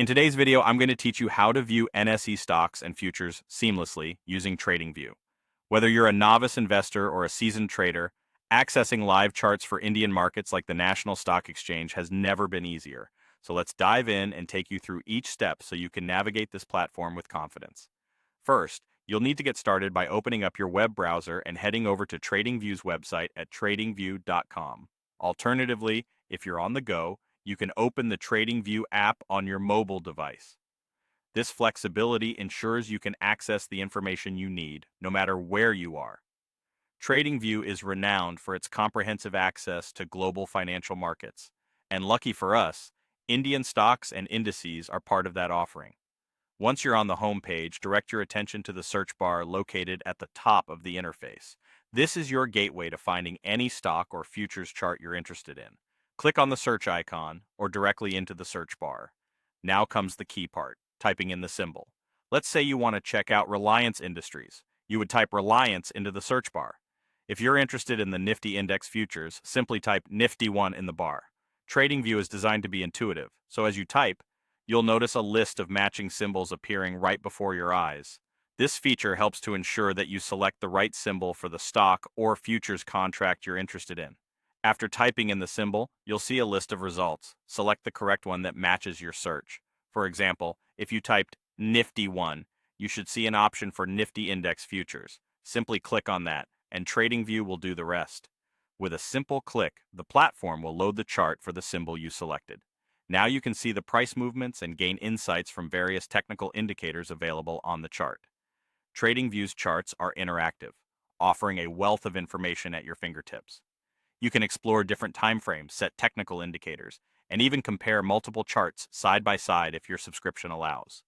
In today's video, I'm going to teach you how to view NSE stocks and futures seamlessly using TradingView. Whether you're a novice investor or a seasoned trader, accessing live charts for Indian markets like the National Stock Exchange has never been easier. So let's dive in and take you through each step so you can navigate this platform with confidence. First, you'll need to get started by opening up your web browser and heading over to TradingView's website at tradingview.com. Alternatively, if you're on the go, you can open the TradingView app on your mobile device. This flexibility ensures you can access the information you need, no matter where you are. TradingView is renowned for its comprehensive access to global financial markets, and lucky for us, Indian stocks and indices are part of that offering. Once you're on the home page, direct your attention to the search bar located at the top of the interface. This is your gateway to finding any stock or futures chart you're interested in. Click on the search icon or directly into the search bar. Now comes the key part, typing in the symbol. Let's say you want to check out Reliance Industries. You would type Reliance into the search bar. If you're interested in the Nifty Index futures, simply type Nifty1 in the bar. TradingView is designed to be intuitive, so as you type, you'll notice a list of matching symbols appearing right before your eyes. This feature helps to ensure that you select the right symbol for the stock or futures contract you're interested in. After typing in the symbol, you'll see a list of results. Select the correct one that matches your search. For example, if you typed Nifty1, you should see an option for Nifty Index futures. Simply click on that, and TradingView will do the rest. With a simple click, the platform will load the chart for the symbol you selected. Now you can see the price movements and gain insights from various technical indicators available on the chart. TradingView's charts are interactive, offering a wealth of information at your fingertips. You can explore different timeframes, set technical indicators, and even compare multiple charts side by side if your subscription allows.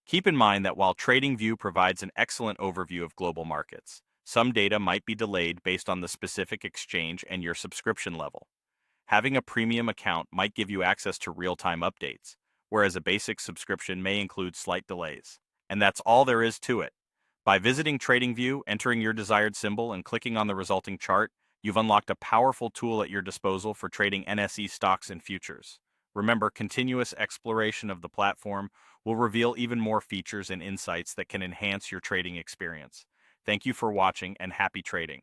Keep in mind that while TradingView provides an excellent overview of global markets, some data might be delayed based on the specific exchange and your subscription level. Having a premium account might give you access to real-time updates, whereas a basic subscription may include slight delays. And that's all there is to it. By visiting TradingView, entering your desired symbol, and clicking on the resulting chart, you've unlocked a powerful tool at your disposal for trading NSE stocks and futures. Remember, continuous exploration of the platform will reveal even more features and insights that can enhance your trading experience. Thank you for watching and happy trading.